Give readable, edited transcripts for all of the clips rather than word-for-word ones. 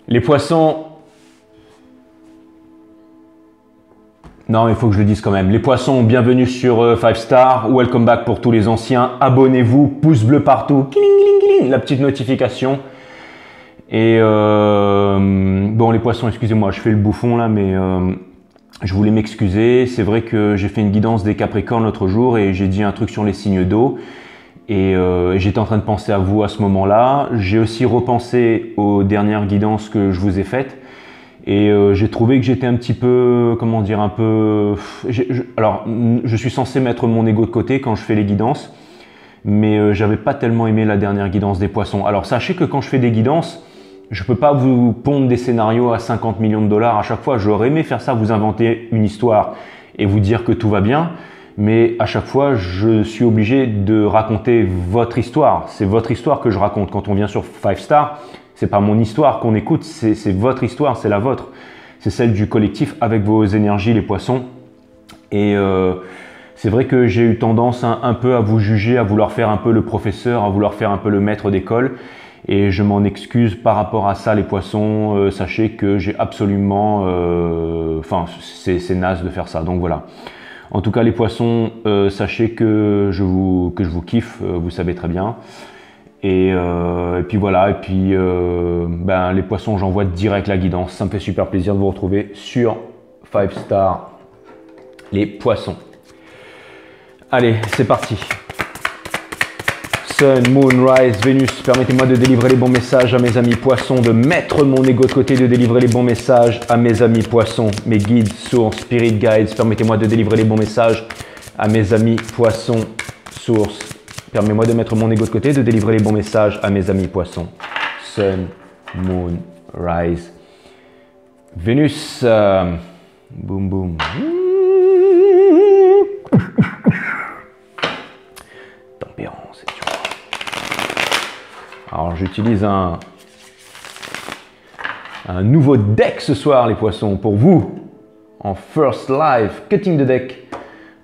Les poissons... Non, il faut que je le dise quand même. Les poissons, bienvenue sur 5 Star. Welcome back pour tous les anciens. Abonnez-vous, pouce bleu partout. La petite notification. Et bon, les poissons, excusez-moi, je fais le bouffon là, mais je voulais m'excuser. C'est vrai que j'ai fait une guidance des Capricornes l'autre jour et j'ai dit un truc sur les signes d'eau. Et j'étais en train de penser à vous à ce moment-là. J'ai aussi repensé aux dernières guidances que je vous ai faites. Et j'ai trouvé que j'étais un petit peu, comment dire, un peu... Alors, je suis censé mettre mon ego de côté quand je fais les guidances, mais j'avais pas tellement aimé la dernière guidance des poissons. Alors, sachez que quand je fais des guidances, je peux pas vous pondre des scénarios à 50 millions de dollars à chaque fois. J'aurais aimé faire ça, vous inventer une histoire et vous dire que tout va bien, mais à chaque fois, je suis obligé de raconter votre histoire. C'est votre histoire que je raconte. Quand on vient sur 5 Star, c'est pas mon histoire qu'on écoute, c'est votre histoire, c'est la vôtre. C'est celle du collectif avec vos énergies, les poissons. Et c'est vrai que j'ai eu tendance un peu à vous juger, à vouloir faire un peu le professeur, à vouloir faire un peu le maître d'école. Et je m'en excuse par rapport à ça, les poissons. Sachez que j'ai absolument... Enfin, c'est naze de faire ça, donc voilà. En tout cas, les poissons, sachez que je vous kiffe, vous savez très bien. Et puis voilà, et puis ben, les poissons, j'envoie direct la guidance. Ça me fait super plaisir de vous retrouver sur 5 Star, les poissons. Allez, c'est parti. Sun, Moon, Rise, Vénus, permettez-moi de délivrer les bons messages à mes amis poissons, de mettre mon ego de côté, de délivrer les bons messages à mes amis poissons, mes guides, sources, spirit guides, permettez-moi de délivrer les bons messages à mes amis poissons, sources. Permets-moi de mettre mon ego de côté, de délivrer les bons messages à mes amis poissons. Sun, Moon, Rise, Vénus. Boum, boum. Tempérance et joie. Alors, j'utilise un nouveau deck ce soir, les poissons, pour vous. En first live, cutting the deck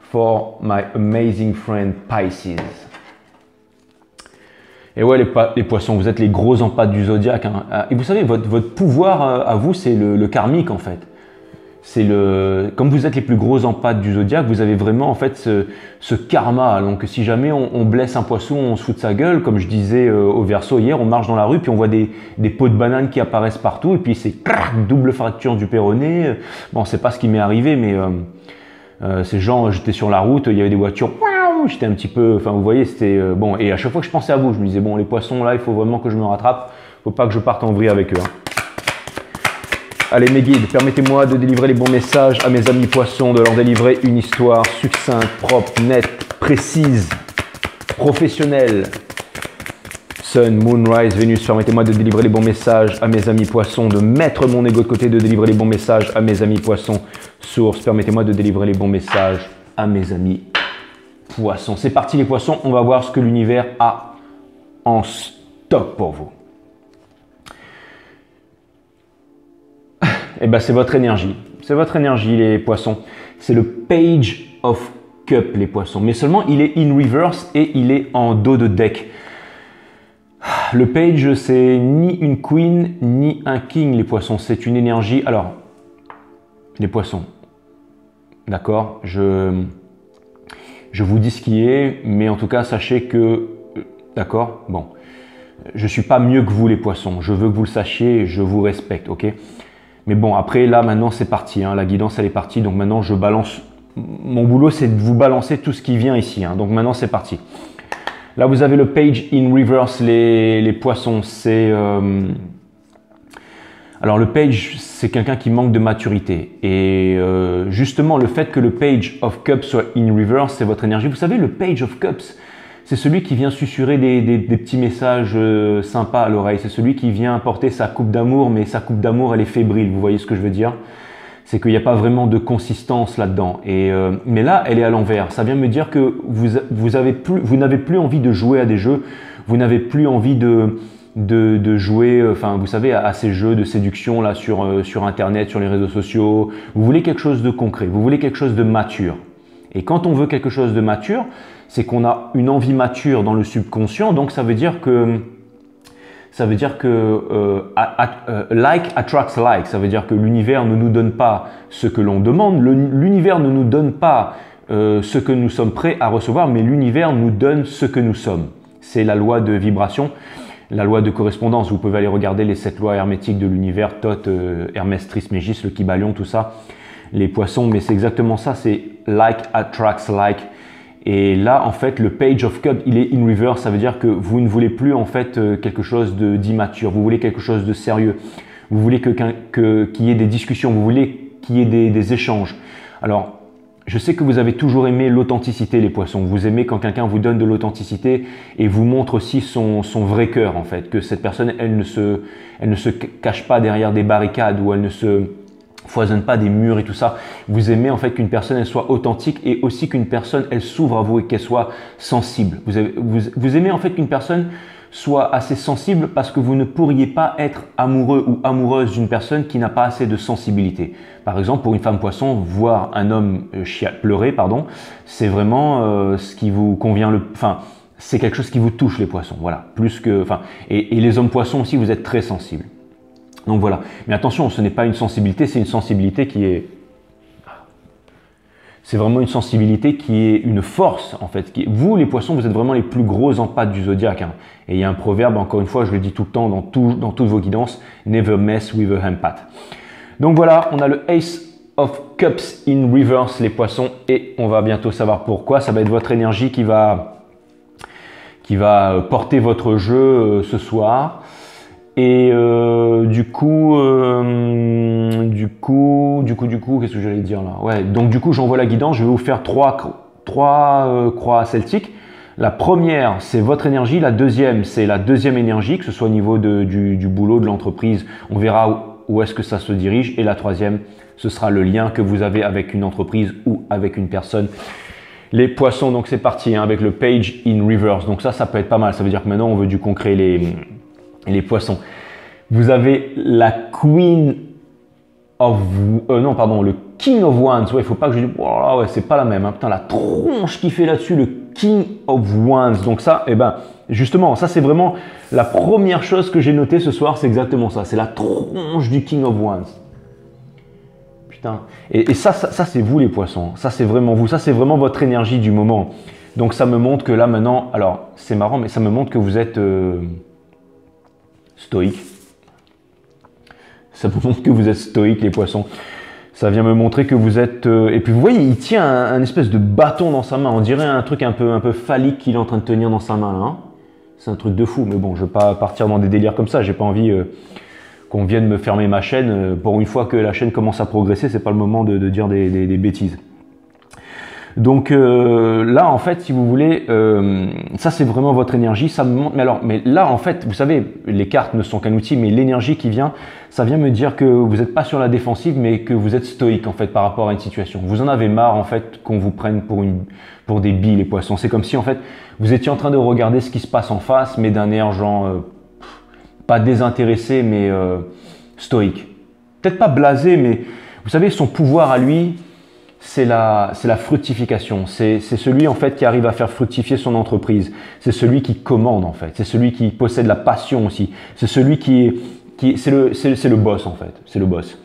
for my amazing friend Pisces. Et ouais, les poissons, vous êtes les gros empâtes du zodiaque. Hein. Et vous savez, votre pouvoir à vous, c'est le karmique en fait. Comme vous êtes les plus gros empâtes du zodiaque, vous avez vraiment en fait ce karma. Donc si jamais on blesse un poisson, on se fout de sa gueule, comme je disais au Verseau hier, on marche dans la rue, puis on voit des pots de bananes qui apparaissent partout, et puis c'est double fracture du péroné. Bon, c'est pas ce qui m'est arrivé, mais c'est genre, j'étais sur la route, il y avait des voitures. J'étais un petit peu, enfin vous voyez, c'était bon, et à chaque fois que je pensais à vous, je me disais bon, les poissons là, il faut vraiment que je me rattrape, faut pas que je parte en vrille avec eux. Hein. Allez mes guides, permettez-moi de délivrer les bons messages à mes amis poissons, de leur délivrer une histoire succincte, propre, nette, précise, professionnelle. Sun, Moon, Rise, Vénus, permettez-moi de délivrer les bons messages à mes amis poissons, de mettre mon ego de côté, de délivrer les bons messages à mes amis poissons. Source, permettez-moi de délivrer les bons messages à mes amis poissons. C'est parti les poissons, on va voir ce que l'univers a en stock pour vous. Et ben c'est votre énergie. C'est votre énergie les poissons. C'est le Page of Cup les poissons. Mais seulement il est in reverse et il est en dos de deck. Le Page c'est ni une Queen ni un King les poissons. C'est une énergie. Alors les poissons. D'accord, je vous dis ce qui est, mais en tout cas, sachez que, d'accord, bon, je ne suis pas mieux que vous les poissons, je veux que vous le sachiez, je vous respecte, ok? Mais bon, après, là, maintenant, c'est parti, hein, la guidance, elle est partie, donc maintenant, je balance, mon boulot, c'est de vous balancer tout ce qui vient ici, hein, donc maintenant, c'est parti. Là, vous avez le Page in Reverse, les poissons, c'est... Alors le Page, c'est quelqu'un qui manque de maturité. Et justement, le fait que le Page of Cups soit in reverse, c'est votre énergie. Vous savez, le Page of Cups, c'est celui qui vient susurrer des petits messages sympas à l'oreille. C'est celui qui vient apporter sa coupe d'amour, mais sa coupe d'amour, elle est fébrile. Vous voyez ce que je veux dire? C'est qu'il n'y a pas vraiment de consistance là-dedans. Mais là, elle est à l'envers. Ça vient me dire que vous n'avez plus envie de jouer à des jeux. Vous n'avez plus envie de jouer, enfin vous savez, à ces jeux de séduction là sur internet, sur les réseaux sociaux. Vous voulez quelque chose de concret, vous voulez quelque chose de mature. Et quand on veut quelque chose de mature, c'est qu'on a une envie mature dans le subconscient, donc ça veut dire que ça veut dire que like attracts like, ça veut dire que l'univers ne nous donne pas ce que l'on demande, l'univers ne nous donne pas ce que nous sommes prêts à recevoir, mais l'univers nous donne ce que nous sommes. C'est la loi de vibration, la loi de correspondance. Vous pouvez aller regarder les 7 lois hermétiques de l'univers, Thoth, Hermès Trismégis, le Kybalion, tout ça, les poissons, mais c'est exactement ça, c'est like attracts like. Et là, en fait, le Page of Cups, il est in reverse. Ça veut dire que vous ne voulez plus, en fait, quelque chose d'immature. Vous voulez quelque chose de sérieux. Vous voulez qu'il y ait des discussions. Vous voulez qu'il y ait des échanges. Alors, je sais que vous avez toujours aimé l'authenticité, les poissons. Vous aimez quand quelqu'un vous donne de l'authenticité et vous montre aussi son vrai cœur, en fait. Que cette personne, elle ne se cache pas derrière des barricades ou elle ne se foisonne pas des murs et tout ça. Vous aimez en fait qu'une personne elle soit authentique et aussi qu'une personne elle s'ouvre à vous et qu'elle soit sensible. Vous aimez en fait qu'une personne soit assez sensible parce que vous ne pourriez pas être amoureux ou amoureuse d'une personne qui n'a pas assez de sensibilité. Par exemple, pour une femme poisson, voir un homme pleurer, c'est vraiment ce qui vous convient c'est quelque chose qui vous touche les poissons. Voilà, et les hommes poissons aussi, vous êtes très sensibles. Donc voilà, mais attention, ce n'est pas une sensibilité, c'est une sensibilité qui est... C'est vraiment une sensibilité qui est une force en fait. Vous les poissons, vous êtes vraiment les plus gros empathes du zodiaque. Hein. Et il y a un proverbe, encore une fois, je le dis tout le temps dans toutes vos guidances, never mess with a empath. Donc voilà, on a le Ace of Cups in reverse les poissons et on va bientôt savoir pourquoi. Ça va être votre énergie qui va porter votre jeu ce soir. Et du coup, qu'est-ce que j'allais dire là? Ouais, donc du coup, j'envoie la guidance. Je vais vous faire trois croix celtiques. La première, c'est votre énergie. La deuxième, c'est la deuxième énergie, que ce soit au niveau du boulot, de l'entreprise. On verra où est-ce que ça se dirige. Et la troisième, ce sera le lien que vous avez avec une entreprise ou avec une personne. Les poissons, donc c'est parti hein, avec le Page in reverse. Donc ça peut être pas mal. Ça veut dire que maintenant, on veut du concret. Les poissons. Vous avez la Queen of... le King of Wands. Ouais, il ne faut pas que je dise... Oh, ouais, c'est pas la même. Hein. Putain, la tronche qui fait là-dessus, le King of Wands. Donc ça, justement, ça c'est vraiment la première chose que j'ai notée ce soir. C'est exactement ça. C'est la tronche du King of Wands. Putain. Et ça c'est vous les poissons. Ça, c'est vraiment vous. Ça, c'est vraiment votre énergie du moment. Donc ça me montre que là, maintenant... Alors, c'est marrant, mais ça me montre que vous êtes... stoïque. Ça vous montre que vous êtes stoïque les poissons. Ça vient me montrer que vous êtes... Et puis vous voyez, il tient un espèce de bâton dans sa main. On dirait un truc un peu phallique qu'il est en train de tenir dans sa main là. Hein. C'est un truc de fou. Mais bon, je ne vais pas partir dans des délires comme ça. J'ai pas envie qu'on vienne me fermer ma chaîne. Pour une fois que la chaîne commence à progresser, c'est pas le moment de dire des bêtises. Donc là, en fait, si vous voulez, ça c'est vraiment votre énergie. Ça me montre. Mais là, en fait, vous savez, les cartes ne sont qu'un outil, mais l'énergie qui vient, ça vient me dire que vous n'êtes pas sur la défensive, mais que vous êtes stoïque en fait par rapport à une situation. Vous en avez marre en fait qu'on vous prenne pour des billes les poissons. C'est comme si en fait vous étiez en train de regarder ce qui se passe en face, mais d'un air genre pas désintéressé, mais stoïque. Peut-être pas blasé, mais vous savez, son pouvoir à lui. C'est la fructification. C'est celui en fait qui arrive à faire fructifier son entreprise. C'est celui qui commande en fait. C'est celui qui possède la passion aussi. C'est celui c'est le boss en fait. C'est le boss.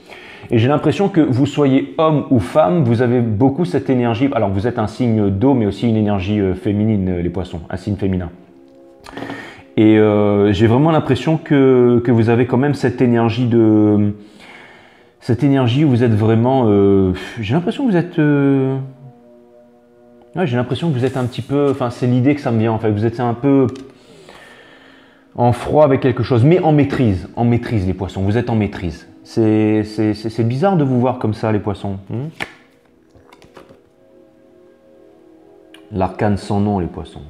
Et j'ai l'impression que vous soyez homme ou femme, vous avez beaucoup cette énergie. Alors vous êtes un signe d'eau, mais aussi une énergie féminine, les poissons, un signe féminin. Et j'ai vraiment l'impression que vous avez quand même cette énergie de... Cette énergie où vous êtes vraiment... j'ai l'impression que vous êtes... Ouais, j'ai l'impression que vous êtes un petit peu... Enfin, c'est l'idée que ça me vient en fait. Vous êtes un peu en froid avec quelque chose, mais en maîtrise. En maîtrise, les poissons. Vous êtes en maîtrise. C'est bizarre de vous voir comme ça, les poissons. L'arcane sans nom, les poissons.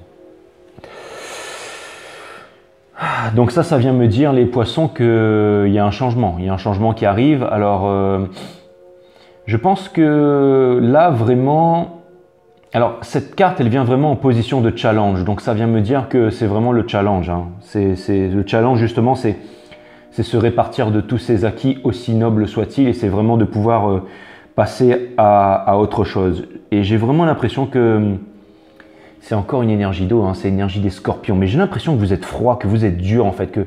Donc ça vient me dire, les poissons, qu'il y a un changement. Il y a un changement qui arrive. Alors, je pense que là, vraiment... Alors, cette carte, elle vient vraiment en position de challenge. Donc, ça vient me dire que c'est vraiment le challenge. Hein. Le challenge, justement, c'est se répartir de tous ces acquis, aussi nobles soient-ils. Et c'est vraiment de pouvoir passer à autre chose. Et j'ai vraiment l'impression que... C'est encore une énergie d'eau, hein, c'est l'énergie des scorpions. Mais j'ai l'impression que vous êtes froid, que vous êtes dur en fait, que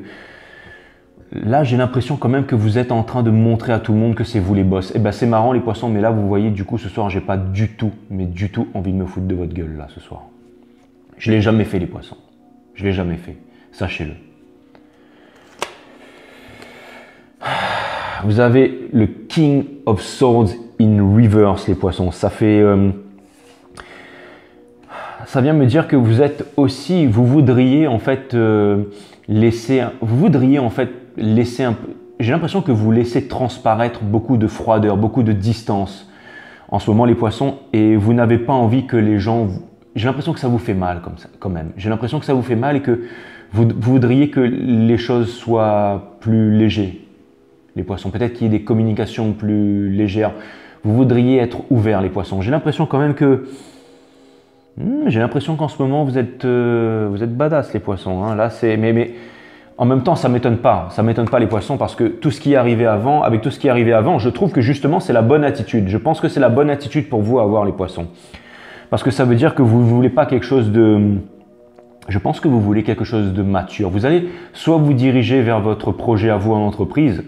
là, j'ai l'impression quand même que vous êtes en train de montrer à tout le monde que c'est vous les boss. Et ben c'est marrant les poissons, mais là, vous voyez, du coup, ce soir, j'ai pas du tout, mais du tout envie de me foutre de votre gueule, là, ce soir. Je l'ai jamais fait, les poissons. Je l'ai jamais fait. Sachez-le. Vous avez le King of Swords in reverse, les poissons. Ça fait... ça vient me dire que vous êtes aussi... Vous voudriez en fait laisser... Vous voudriez en fait laisser un peu... J'ai l'impression que vous laissez transparaître beaucoup de froideur, beaucoup de distance en ce moment, les poissons. Et vous n'avez pas envie que les gens... J'ai l'impression que ça vous fait mal comme ça, quand même. J'ai l'impression que ça vous fait mal et que vous voudriez que les choses soient plus légères. Les poissons, peut-être qu'il y ait des communications plus légères. Vous voudriez être ouvert, les poissons. J'ai l'impression quand même que... j'ai l'impression qu'en ce moment, vous êtes badass, les poissons. Hein. Là, c'est... Mais en même temps, ça ne m'étonne pas. Ça ne m'étonne pas, les poissons, parce que tout ce qui est arrivé avant, avec tout ce qui est arrivé avant, je trouve que justement, c'est la bonne attitude. Je pense que c'est la bonne attitude pour vous à avoir, les poissons. Parce que ça veut dire que vous ne voulez pas quelque chose de... Je pense que vous voulez quelque chose de mature. Vous allez soit vous diriger vers votre projet à vous en entreprise,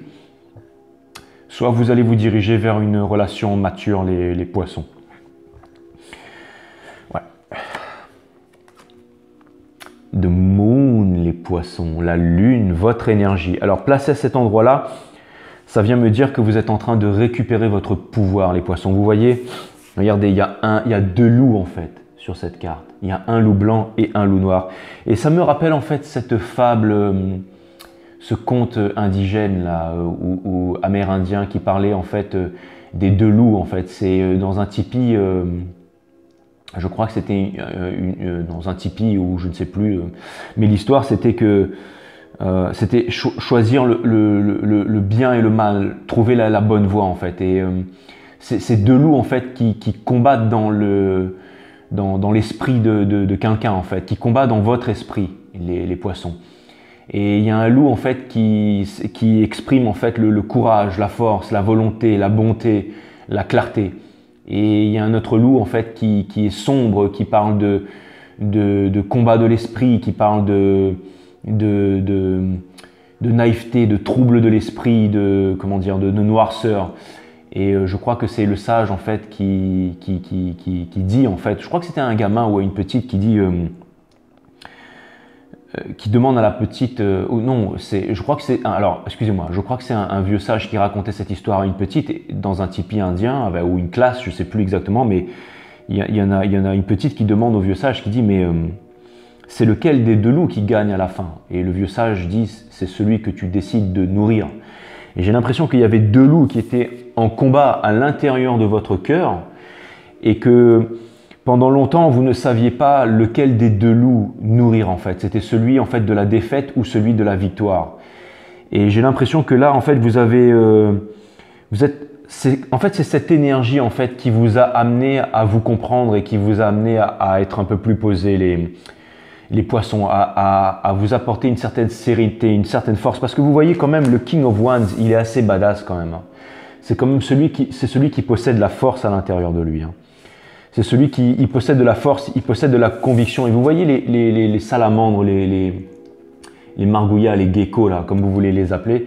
soit vous allez vous diriger vers une relation mature, les poissons. Ouais. The moon, les poissons, la lune, votre énergie. Alors, placé à cet endroit-là, ça vient me dire que vous êtes en train de récupérer votre pouvoir, les poissons. Vous voyez, regardez, il y a deux loups, en fait, sur cette carte. Il y a un loup blanc et un loup noir. Et ça me rappelle, en fait, cette fable... ce conte indigène là, ou amérindien qui parlait en fait des deux loups en fait. C'est dans un tipi, je crois que c'était dans un tipi ou je ne sais plus, mais l'histoire c'était que c'était choisir le bien et le mal, trouver la bonne voie en fait. Et ces deux loups en fait qui combattent dans l'esprit de quelqu'un en fait, qui combat dans votre esprit, les poissons. Et il y a un loup en fait qui exprime en fait le courage, la force, la volonté, la bonté, la clarté. Et il y a un autre loup en fait qui est sombre, qui parle de combat de l'esprit, qui parle de naïveté, de trouble de l'esprit, de noirceur. Et je crois que c'est le sage en fait qui dit en fait, je crois que c'était un gamin ou une petite qui dit qui demande à la petite, non, je crois que c'est, alors excusez-moi, je crois que c'est un vieux sage qui racontait cette histoire à une petite dans un tipi indien ou une classe, je ne sais plus exactement, mais il y en a une petite qui demande au vieux sage, qui dit mais c'est lequel des deux loups qui gagne à la fin? Et le vieux sage dit c'est celui que tu décides de nourrir. Et j'ai l'impression qu'il y avait deux loups qui étaient en combat à l'intérieur de votre cœur et que pendant longtemps, vous ne saviez pas lequel des deux loups nourrir en fait. C'était celui en fait de la défaite ou celui de la victoire. Et j'ai l'impression que là, en fait, vous avez, en fait, c'est cette énergie en fait qui vous a amené à vous comprendre et qui vous a amené à être un peu plus posé, les poissons, à vous apporter une certaine sérénité, une certaine force. Parce que vous voyez quand même le King of Wands, il est assez badass quand même. C'est quand même celui qui possède la force à l'intérieur de lui. C'est celui qui possède de la force, il possède de la conviction. Et vous voyez les salamandres, les margouillas, les geckos, là, comme vous voulez les appeler.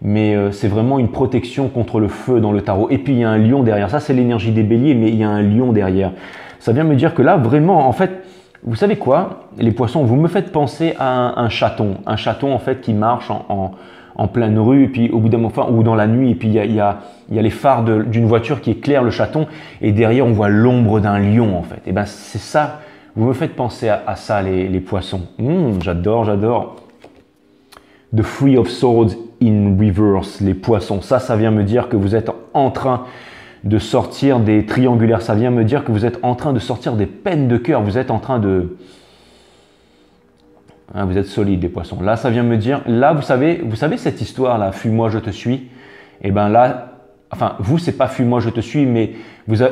Mais c'est vraiment une protection contre le feu dans le tarot. Et puis il y a un lion derrière. Ça, c'est l'énergie des béliers, mais il y a un lion derrière. Ça vient me dire que là, vraiment, en fait, vous savez quoi, les poissons, vous me faites penser à un chaton. Un chaton, en fait, qui marche en pleine rue, et puis au bout d'un moment, ou dans la nuit, et puis il y a les phares d'une voiture qui éclairent le chaton, et derrière on voit l'ombre d'un lion en fait. Et ben c'est ça, vous me faites penser à ça les poissons. J'adore, j'adore. The Three of Swords in reverse, les poissons. Ça vient me dire que vous êtes en train de sortir des triangulaires. Ça vient me dire que vous êtes en train de sortir des peines de cœur. Vous êtes en train de... vous êtes solide, les poissons. Là, ça vient me dire... Là, vous savez cette histoire-là, fuis-moi, je te suis. Et bien là... Enfin, vous, c'est pas fuis-moi, je te suis, mais vous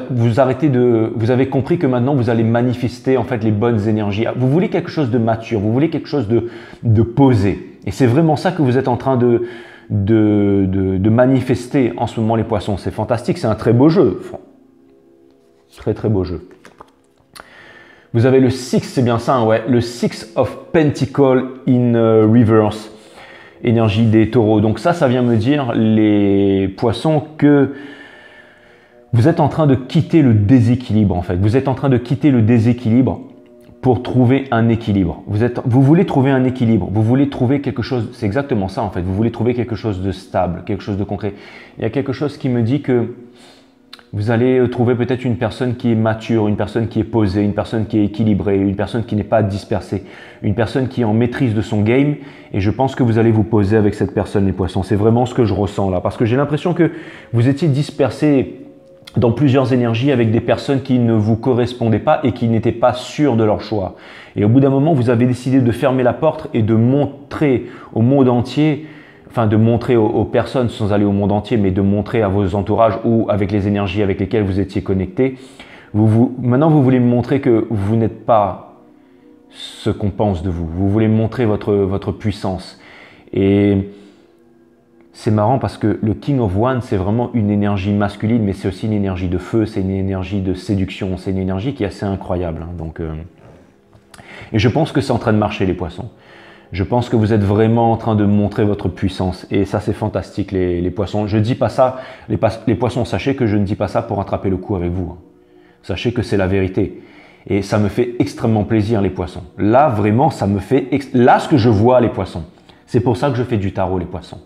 avez compris que maintenant, vous allez manifester en fait les bonnes énergies. Vous voulez quelque chose de mature, vous voulez quelque chose de posé. Et c'est vraiment ça que vous êtes en train de manifester en ce moment, les poissons. C'est fantastique, c'est un très beau jeu. Très, très beau jeu. Vous avez le 6, c'est bien ça, hein, ouais. Le 6 of Pentacles in reverse. énergie des taureaux. Donc ça vient me dire, les poissons, que vous êtes en train de quitter le déséquilibre en fait. Vous êtes en train de quitter le déséquilibre pour trouver un équilibre. Vous voulez trouver un équilibre, vous voulez trouver quelque chose, c'est exactement ça en fait, vous voulez trouver quelque chose de stable, quelque chose de concret. Il y a quelque chose qui me dit que vous allez trouver peut-être une personne qui est mature, une personne qui est posée, une personne qui est équilibrée, une personne qui n'est pas dispersée, une personne qui est en maîtrise de son game, et je pense que vous allez vous poser avec cette personne, les poissons. C'est vraiment ce que je ressens là, parce que j'ai l'impression que vous étiez dispersés dans plusieurs énergies avec des personnes qui ne vous correspondaient pas et qui n'étaient pas sûres de leur choix. Et au bout d'un moment, vous avez décidé de fermer la porte et de montrer au monde entier, enfin de montrer aux personnes sans aller au monde entier, mais de montrer à vos entourages ou avec les énergies avec lesquelles vous étiez connectés. Maintenant, vous voulez me montrer que vous n'êtes pas ce qu'on pense de vous. Vous voulez montrer votre puissance. Et c'est marrant parce que le King of Wands, c'est vraiment une énergie masculine, mais c'est aussi une énergie de feu, c'est une énergie de séduction, c'est une énergie qui est assez incroyable. Et je pense que c'est en train de marcher, les poissons. Je pense que vous êtes vraiment en train de montrer votre puissance. Et ça, c'est fantastique, les poissons. Je ne dis pas ça, les poissons, sachez que je ne dis pas ça pour attraper le coup avec vous. Sachez que c'est la vérité. Et ça me fait extrêmement plaisir, les poissons. Là, vraiment, ça me fait... Là, ce que je vois, les poissons, c'est pour ça que je fais du tarot, les poissons.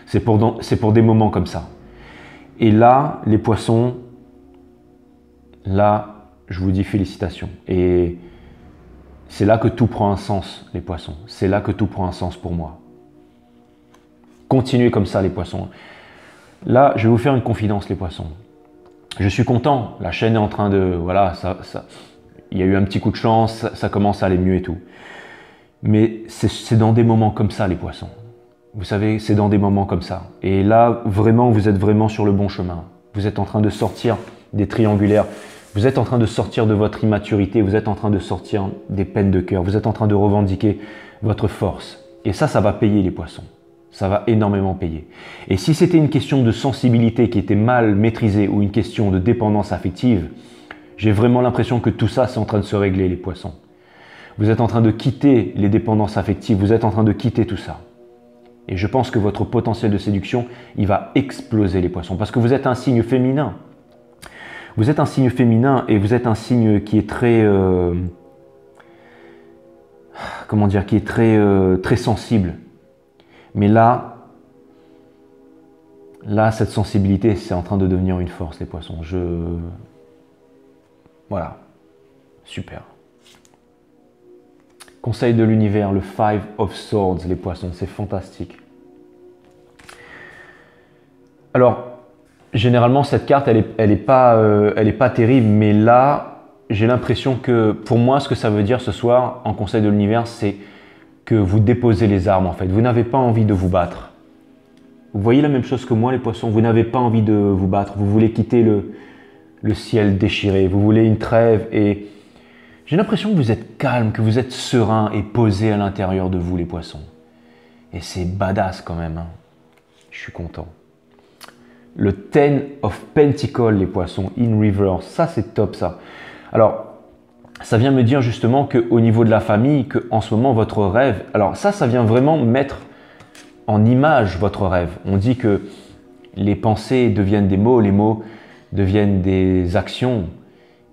C'est pour des moments comme ça. Et là, les poissons, là, je vous dis félicitations. Et c'est là que tout prend un sens, les poissons. C'est là que tout prend un sens pour moi. Continuez comme ça, les poissons. Là, je vais vous faire une confidence, les poissons. Je suis content. La chaîne est en train de... Voilà, il y a eu un petit coup de chance, ça commence à aller mieux et tout. Mais c'est dans des moments comme ça, les poissons. Vous savez, c'est dans des moments comme ça. Et là, vraiment, vous êtes vraiment sur le bon chemin. Vous êtes en train de sortir des triangulaires. Vous êtes en train de sortir de votre immaturité. Vous êtes en train de sortir des peines de cœur. Vous êtes en train de revendiquer votre force. Et ça va payer, les poissons. Ça va énormément payer. Et si c'était une question de sensibilité qui était mal maîtrisée ou une question de dépendance affective, j'ai vraiment l'impression que tout ça, c'est en train de se régler, les poissons. Vous êtes en train de quitter les dépendances affectives. Vous êtes en train de quitter tout ça. Et je pense que votre potentiel de séduction, il va exploser, les poissons. Parce que vous êtes un signe féminin. Vous êtes un signe féminin et vous êtes un signe qui est très... comment dire, qui est très sensible. Mais là, cette sensibilité, c'est en train de devenir une force, les poissons. Voilà. Super. Conseil de l'univers, le Five of Swords, les poissons, c'est fantastique. Alors, généralement, cette carte, elle est pas terrible, mais là, j'ai l'impression que, pour moi, ce que ça veut dire ce soir, en Conseil de l'univers, c'est que vous déposez les armes, en fait. Vous n'avez pas envie de vous battre. Vous voyez la même chose que moi, les poissons, vous n'avez pas envie de vous battre. Vous voulez quitter le ciel déchiré, vous voulez une trêve et... J'ai l'impression que vous êtes calme, que vous êtes serein et posé à l'intérieur de vous, les poissons. Et c'est badass quand même. Hein. Je suis content. Le Ten of Pentacles, les poissons, in reverse. Ça, c'est top, ça. Alors, ça vient me dire justement qu'au niveau de la famille, qu'en ce moment, votre rêve... Alors ça vient vraiment mettre en image votre rêve. On dit que les pensées deviennent des mots, les mots deviennent des actions.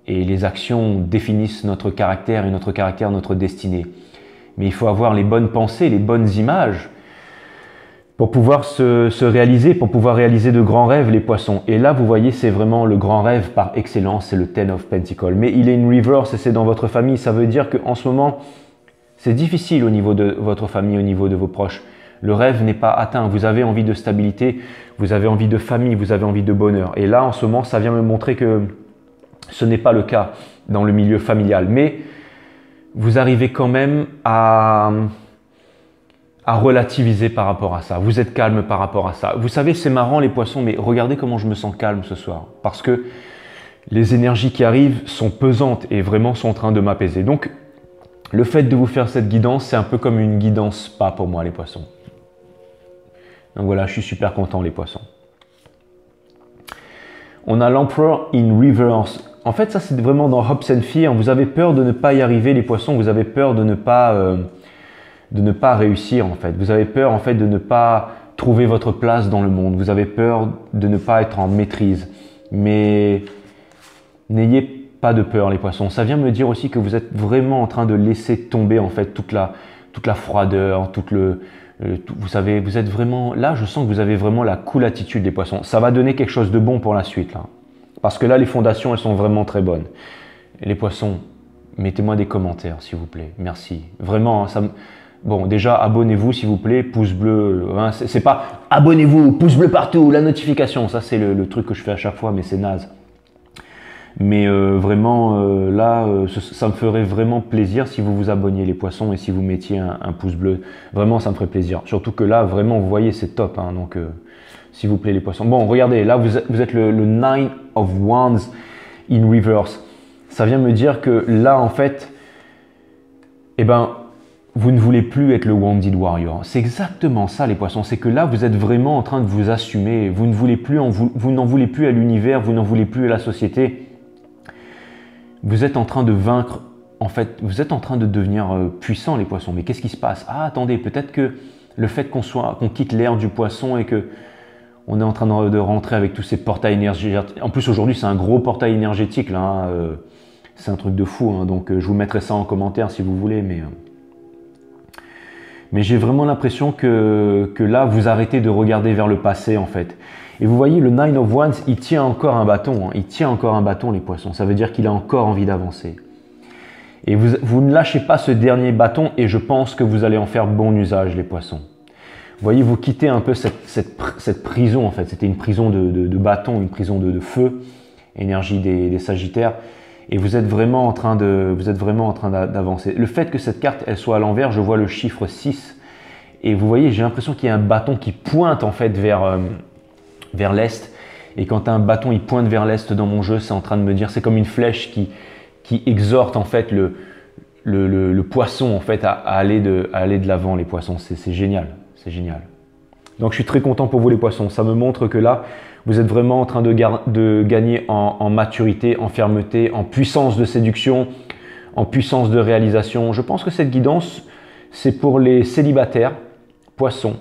Et les actions définissent notre caractère et notre caractère, notre destinée. Mais il faut avoir les bonnes pensées, les bonnes images pour pouvoir se réaliser, pour pouvoir réaliser de grands rêves, les poissons. Et là, vous voyez, c'est vraiment le grand rêve par excellence, c'est le Ten of Pentacles. Mais il est in reverse et c'est dans votre famille. Ça veut dire qu'en ce moment, c'est difficile au niveau de votre famille, au niveau de vos proches. Le rêve n'est pas atteint. Vous avez envie de stabilité, vous avez envie de famille, vous avez envie de bonheur. Et là, en ce moment, ça vient me montrer que ce n'est pas le cas dans le milieu familial, mais vous arrivez quand même à relativiser par rapport à ça. Vous êtes calme par rapport à ça. Vous savez, c'est marrant les poissons, mais regardez comment je me sens calme ce soir. Parce que les énergies qui arrivent sont pesantes et vraiment sont en train de m'apaiser. Donc, le fait de vous faire cette guidance, c'est un peu comme une guidance spa pour moi les poissons. Donc voilà, je suis super content les poissons. On a l'Emperor in reverse. En fait, ça, c'est vraiment dans Hopes and Fear. Vous avez peur de ne pas y arriver, les poissons. Vous avez peur de ne pas de ne pas réussir en fait. Vous avez peur en fait de ne pas trouver votre place dans le monde. Vous avez peur de ne pas être en maîtrise. Mais n'ayez pas de peur les poissons. Ça vient me dire aussi que vous êtes vraiment en train de laisser tomber en fait toute la froideur, vous savez, vous êtes vraiment là. Je sens que vous avez vraiment la cool attitude des poissons. Ça va donner quelque chose de bon pour la suite là, parce que là les fondations elles sont vraiment très bonnes. Et les poissons, mettez-moi des commentaires s'il vous plaît. Merci. Vraiment, ça me... Bon, déjà, abonnez-vous s'il vous plaît, pouce bleu, hein, c'est pas abonnez-vous, pouce bleu partout, la notification, ça c'est le truc que je fais à chaque fois, mais c'est naze. Mais vraiment, là, ça me ferait vraiment plaisir si vous vous abonniez les poissons et si vous mettiez un pouce bleu. Vraiment, ça me ferait plaisir. Surtout que là, vraiment, vous voyez, c'est top. Hein, donc, s'il vous plaît, les poissons. Bon, regardez, là, vous êtes le Nine of Wands in reverse. Ça vient me dire que là, en fait, eh ben, vous ne voulez plus être le Wounded Warrior. C'est exactement ça les poissons, c'est que là vous êtes vraiment en train de vous assumer, vous n'en voulez plus à l'univers, vous n'en voulez plus à la société. Vous êtes en train de vaincre, en fait, vous êtes en train de devenir puissant les poissons. Mais qu'est-ce qui se passe? Ah attendez, peut-être que le fait qu'on quitte l'ère du poisson et que on est en train de rentrer avec tous ces portails énergétiques. En plus aujourd'hui c'est un gros portail énergétique là, hein, c'est un truc de fou, hein, donc je vous mettrai ça en commentaire si vous voulez, mais j'ai vraiment l'impression que là, vous arrêtez de regarder vers le passé en fait. Et vous voyez, le Nine of Wands, il tient encore un bâton. Hein. Il tient encore un bâton, les poissons. Ça veut dire qu'il a encore envie d'avancer. Et vous ne lâchez pas ce dernier bâton et je pense que vous allez en faire bon usage, les poissons. Vous voyez, vous quittez un peu cette prison en fait. C'était une prison de bâton, une prison de feu, énergie des Sagittaires. Et vous êtes vraiment en train d'avancer. Le fait que cette carte elle soit à l'envers, je vois le chiffre 6. Et vous voyez, j'ai l'impression qu'il y a un bâton qui pointe en fait vers l'est. Et quand un bâton il pointe vers l'est dans mon jeu, c'est en train de me dire, c'est comme une flèche qui exhorte en fait le poisson en fait à aller de l'avant, les poissons. C'est génial, c'est génial. Donc je suis très content pour vous les poissons. Ça me montre que là, vous êtes vraiment en train de gagner en maturité, en fermeté, en puissance de séduction, en puissance de réalisation. Je pense que cette guidance, c'est pour les célibataires, poissons,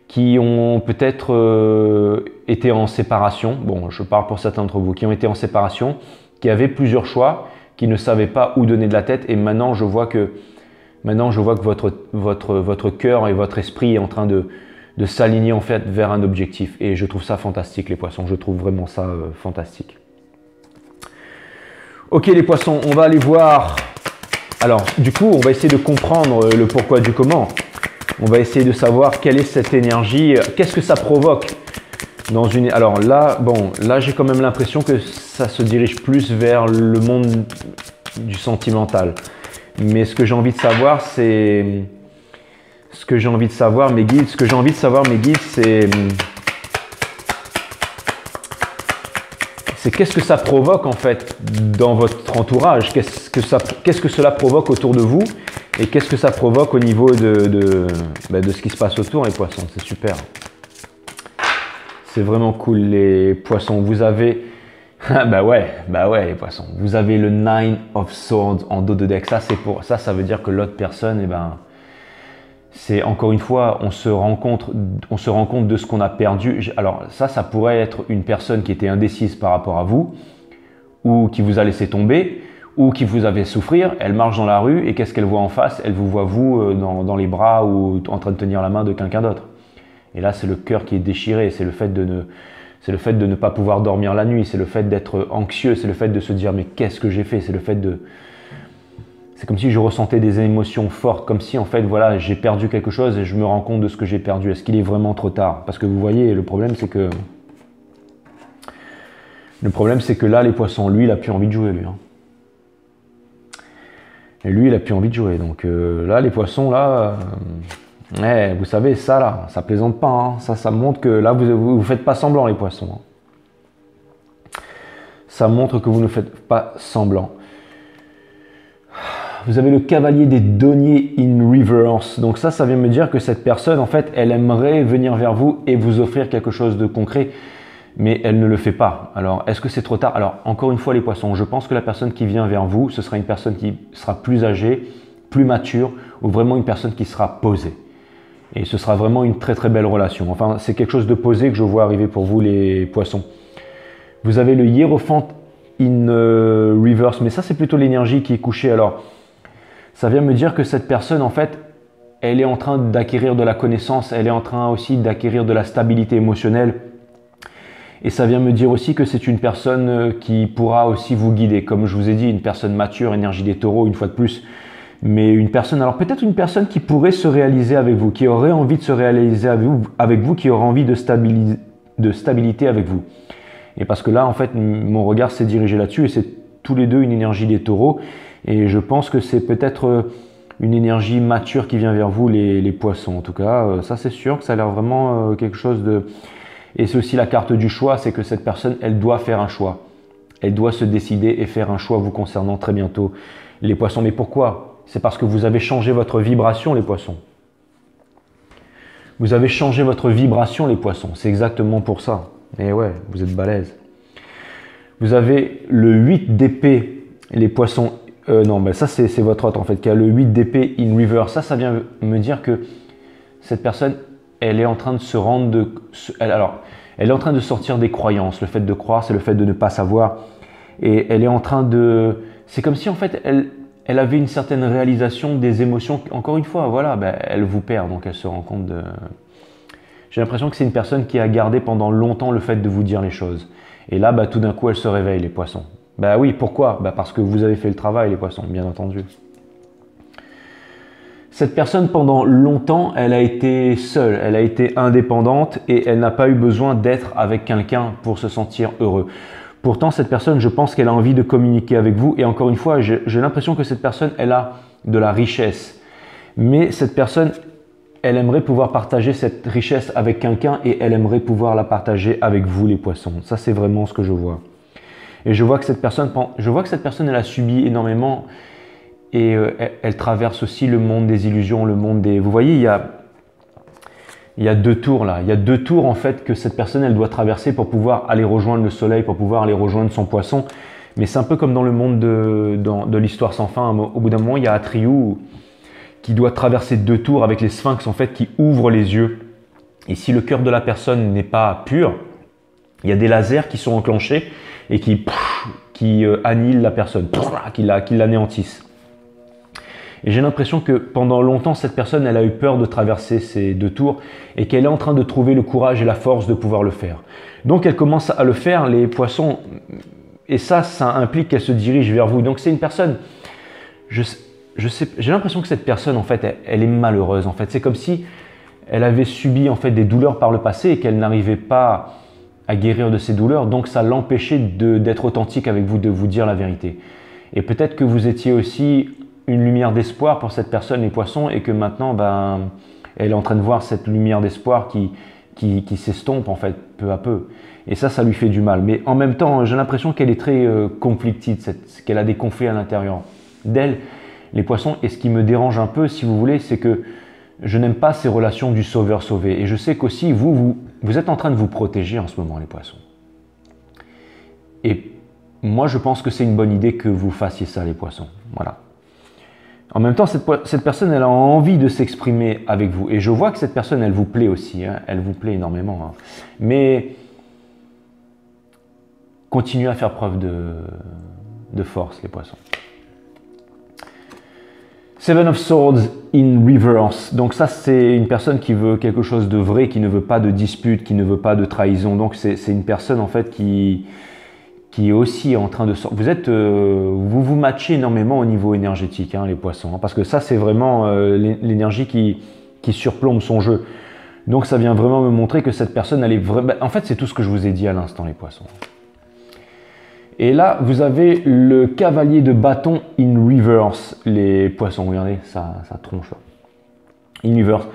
qui ont peut-être été en séparation. Bon, je parle pour certains d'entre vous, qui ont été en séparation, qui avaient plusieurs choix, qui ne savaient pas où donner de la tête. Et maintenant, je vois que votre cœur et votre esprit est en train de s'aligner en fait vers un objectif. Et je trouve ça fantastique les poissons, je trouve vraiment ça fantastique. Ok les poissons, on va aller voir. Alors du coup, on va essayer de comprendre le pourquoi du comment. On va essayer de savoir quelle est cette énergie, qu'est-ce que ça provoque dans une... Alors là, bon, là j'ai quand même l'impression que ça se dirige plus vers le monde du sentimental. Mais ce que j'ai envie de savoir, c'est... Ce que j'ai envie de savoir, mes guides, c'est qu'est-ce que ça provoque en fait dans votre entourage, qu'est-ce que cela provoque autour de vous et qu'est-ce que ça provoque au niveau de ce qui se passe autour les poissons. C'est super. C'est vraiment cool les poissons. Vous avez... bah ouais les poissons. Vous avez le Nine of Swords en dos de deck. Ça, c'est pour ça veut dire que l'autre personne, eh ben... C'est encore une fois, on se rend compte de ce qu'on a perdu. Alors ça pourrait être une personne qui était indécise par rapport à vous, ou qui vous a laissé tomber, ou qui vous avait souffrir. Elle marche dans la rue et qu'est-ce qu'elle voit en face? Elle vous voit vous dans les bras ou en train de tenir la main de quelqu'un d'autre. Et là, c'est le cœur qui est déchiré. C'est le fait de ne pas pouvoir dormir la nuit. C'est le fait d'être anxieux. C'est le fait de se dire mais qu'est-ce que j'ai fait? C'est le fait de... C'est comme si je ressentais des émotions fortes, comme si en fait voilà j'ai perdu quelque chose et je me rends compte de ce que j'ai perdu. Est-ce qu'il est vraiment trop tard? Parce que vous voyez, le problème c'est que là les poissons, lui il a plus envie de jouer lui. Hein. Et lui il a plus envie de jouer. Donc là les poissons là, vous savez ça là, ça plaisante pas. Hein. Ça montre que là vous faites pas semblant les poissons. Hein. Ça montre que vous ne faites pas semblant. Vous avez le cavalier des deniers in reverse. Donc ça vient me dire que cette personne, en fait, elle aimerait venir vers vous et vous offrir quelque chose de concret, mais elle ne le fait pas. Alors, est-ce que c'est trop tard? Alors, encore une fois, les poissons, je pense que la personne qui vient vers vous, ce sera une personne qui sera plus âgée, plus mature ou vraiment une personne qui sera posée. Et ce sera vraiment une très très belle relation. Enfin, c'est quelque chose de posé que je vois arriver pour vous les poissons. Vous avez le Hiérophante in reverse, mais ça c'est plutôt l'énergie qui est couchée. Alors, ça vient me dire que cette personne, en fait, elle est en train d'acquérir de la connaissance, elle est en train aussi d'acquérir de la stabilité émotionnelle. Et ça vient me dire aussi que c'est une personne qui pourra aussi vous guider. Comme je vous ai dit, une personne mature, énergie des taureaux, une fois de plus. Mais une personne, alors peut-être une personne qui pourrait se réaliser avec vous, qui aurait envie de se réaliser avec vous, qui aurait envie de stabilité avec vous. Et parce que là, en fait, mon regard s'est dirigé là-dessus et c'est tous les deux une énergie des taureaux. Et je pense que c'est peut-être une énergie mature qui vient vers vous, les poissons. En tout cas, ça c'est sûr que ça a l'air vraiment quelque chose de... Et c'est aussi la carte du choix, c'est que cette personne, elle doit faire un choix. Elle doit se décider et faire un choix vous concernant très bientôt. Les poissons, mais pourquoi ? C'est parce que vous avez changé votre vibration, les poissons. Vous avez changé votre vibration, les poissons. C'est exactement pour ça. Et ouais, vous êtes balèzes. Vous avez le 8 d'épée, les poissons. Non, ben ça c'est votre autre en fait, qui a le 8 d'épée in reverse. Ça vient me dire que cette personne, elle est en train de se rendre... elle est en train de sortir des croyances. Le fait de croire, c'est le fait de ne pas savoir. Et elle est en train de... C'est comme si en fait, elle avait une certaine réalisation des émotions. Encore une fois, voilà, ben, elle vous perd, donc elle se rend compte de... J'ai l'impression que c'est une personne qui a gardé pendant longtemps le fait de vous dire les choses. Et là, bah, tout d'un coup, elle se réveille, les poissons. Bah oui, pourquoi? Bah parce que vous avez fait le travail, les poissons, bien entendu. Cette personne, pendant longtemps, elle a été seule, elle a été indépendante et elle n'a pas eu besoin d'être avec quelqu'un pour se sentir heureux. Pourtant, cette personne, je pense qu'elle a envie de communiquer avec vous. Et encore une fois, j'ai l'impression que cette personne, elle a de la richesse. Mais cette personne, elle aimerait pouvoir partager cette richesse avec quelqu'un et elle aimerait pouvoir la partager avec vous, les poissons. Ça, c'est vraiment ce que je vois. Et je vois que cette personne, elle a subi énormément et elle traverse aussi le monde des illusions, le monde des... Vous voyez, il y a deux tours là. Il y a deux tours en fait que cette personne, elle doit traverser pour pouvoir aller rejoindre le soleil, pour pouvoir aller rejoindre son poisson. Mais c'est un peu comme dans le monde de l'histoire sans fin. Au bout d'un moment, il y a Atriou qui doit traverser deux tours avec les sphinx en fait qui ouvrent les yeux. Et si le cœur de la personne n'est pas pur, il y a des lasers qui sont enclenchés et qui annihilent la personne, qui l'anéantissent. Et j'ai l'impression que pendant longtemps, cette personne, elle a eu peur de traverser ces deux tours et qu'elle est en train de trouver le courage et la force de pouvoir le faire. Donc elle commence à le faire, les poissons, et ça implique qu'elle se dirige vers vous. Donc c'est une personne, j'ai l'impression que cette personne, en fait, elle est malheureuse. En fait, c'est comme si elle avait subi en fait des douleurs par le passé et qu'elle n'arrivait pas à guérir de ces douleurs. Donc, ça l'empêchait d'être authentique avec vous, de vous dire la vérité. Et peut-être que vous étiez aussi une lumière d'espoir pour cette personne, les poissons, et que maintenant, ben, elle est en train de voir cette lumière d'espoir qui s'estompe en fait peu à peu. Et ça lui fait du mal. Mais en même temps, j'ai l'impression qu'elle est très conflictive, qu'elle a des conflits à l'intérieur d'elle. Les poissons, et ce qui me dérange un peu, si vous voulez, c'est que je n'aime pas ces relations du sauveur-sauvé. Et je sais qu'aussi, vous êtes en train de vous protéger en ce moment, les poissons. Et moi, je pense que c'est une bonne idée que vous fassiez ça, les poissons. Voilà. En même temps, cette personne, elle a envie de s'exprimer avec vous. Et je vois que cette personne, elle vous plaît aussi. Hein. Elle vous plaît énormément. Hein. Mais continuez à faire preuve de force, les poissons. Seven of Swords in reverse. Donc ça, c'est une personne qui veut quelque chose de vrai, qui ne veut pas de dispute, qui ne veut pas de trahison. Donc c'est une personne en fait qui est aussi en train de sortir. Vous vous matchez énormément au niveau énergétique, hein, les poissons. Hein, parce que ça, c'est vraiment l'énergie qui surplombe son jeu. Donc ça vient vraiment me montrer que cette personne, elle est vraiment... En fait, c'est tout ce que je vous ai dit à l'instant, les poissons. Et là, vous avez le cavalier de bâton in reverse, les poissons. Regardez, ça tronche. In reverse.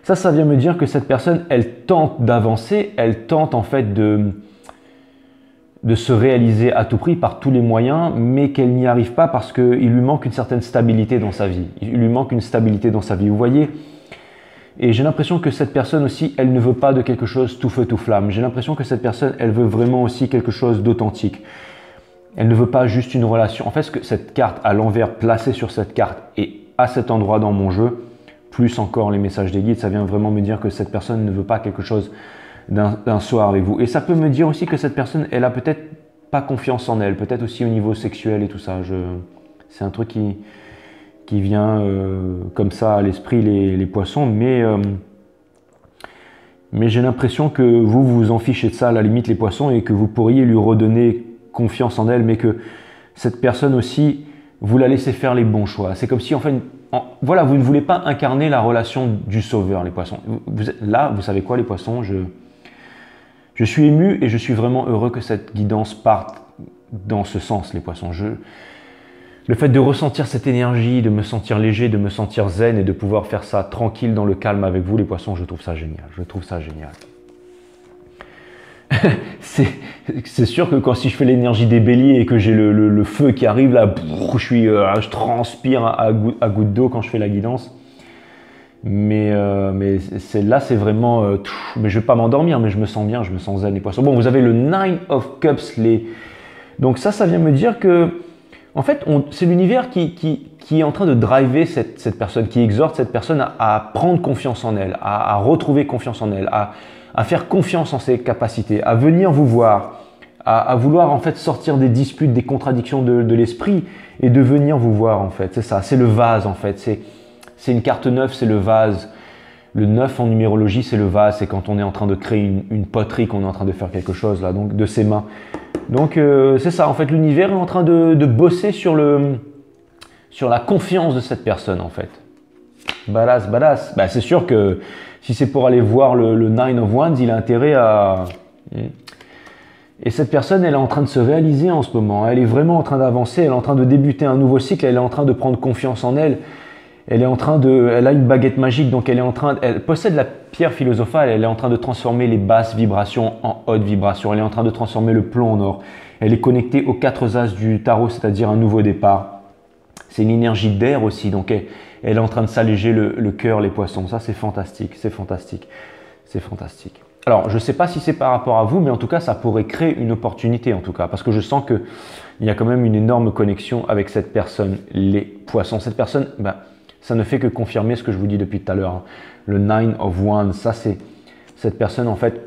Ça vient me dire que cette personne, elle tente d'avancer, elle tente en fait de se réaliser à tout prix par tous les moyens, mais qu'elle n'y arrive pas parce qu'il lui manque une certaine stabilité dans sa vie. Il lui manque une stabilité dans sa vie, vous voyez. Et j'ai l'impression que cette personne aussi, elle ne veut pas de quelque chose tout feu, tout flamme. J'ai l'impression que cette personne, elle veut vraiment aussi quelque chose d'authentique. Elle ne veut pas juste une relation. En fait, cette carte à l'envers placée sur cette carte est à cet endroit dans mon jeu, plus encore les messages des guides, ça vient vraiment me dire que cette personne ne veut pas quelque chose d'un soir avec vous. Et ça peut me dire aussi que cette personne, elle a peut-être pas confiance en elle, peut-être aussi au niveau sexuel et tout ça. C'est un truc qui vient comme ça à l'esprit, les poissons, mais j'ai l'impression que vous vous en fichez de ça, à la limite les poissons, et que vous pourriez lui redonner confiance en elle, mais que cette personne aussi, vous la laissez faire les bons choix. C'est comme si, en fait, voilà, vous ne voulez pas incarner la relation du sauveur, les poissons. Là, vous savez quoi, les poissons, je suis ému et je suis vraiment heureux que cette guidance parte dans ce sens, les poissons. Le fait de ressentir cette énergie, de me sentir léger, de me sentir zen et de pouvoir faire ça tranquille dans le calme avec vous, les poissons, je trouve ça génial. Je trouve ça génial. C'est sûr que si je fais l'énergie des béliers et que j'ai le feu qui arrive là, je transpire à gouttes d'eau quand je fais la guidance. Mais là, c'est vraiment... mais je ne vais pas m'endormir, mais je me sens bien, je me sens zen, les poissons. Bon, vous avez le Nine of Cups. Donc ça vient me dire que, en fait, c'est l'univers qui est en train de driver cette personne, qui exhorte cette personne à prendre confiance en elle, à retrouver confiance en elle, à faire confiance en ses capacités, à venir vous voir, à vouloir en fait sortir des disputes, des contradictions de l'esprit et de venir vous voir en fait. C'est ça, c'est le vase en fait. C'est une carte 9, c'est le vase. Le 9 en numérologie, c'est le vase. C'est quand on est en train de créer une poterie, qu'on est en train de faire quelque chose là, donc de ses mains. Donc c'est ça, en fait, l'univers est en train de bosser sur la confiance de cette personne en fait. Badass, badass. Bah, c'est sûr que si c'est pour aller voir le Nine of Wands, il a intérêt à... Et cette personne, elle est en train de se réaliser en ce moment. Elle est vraiment en train d'avancer, elle est en train de débuter un nouveau cycle, elle est en train de prendre confiance en elle. Elle a une baguette magique, donc elle possède la pierre philosophale, elle est en train de transformer les basses vibrations en hautes vibrations, elle est en train de transformer le plomb en or. Elle est connectée aux 4 as du tarot, c'est-à-dire un nouveau départ. C'est une énergie d'air aussi, donc elle est en train de s'alléger le cœur, les poissons. Ça, c'est fantastique, c'est fantastique, c'est fantastique. Alors, je ne sais pas si c'est par rapport à vous, mais en tout cas, ça pourrait créer une opportunité, en tout cas, parce que je sens qu'il y a quand même une énorme connexion avec cette personne, les poissons. Cette personne, ça ne fait que confirmer ce que je vous dis depuis tout à l'heure. Hein. Le Nine of Wands, ça c'est cette personne, en fait,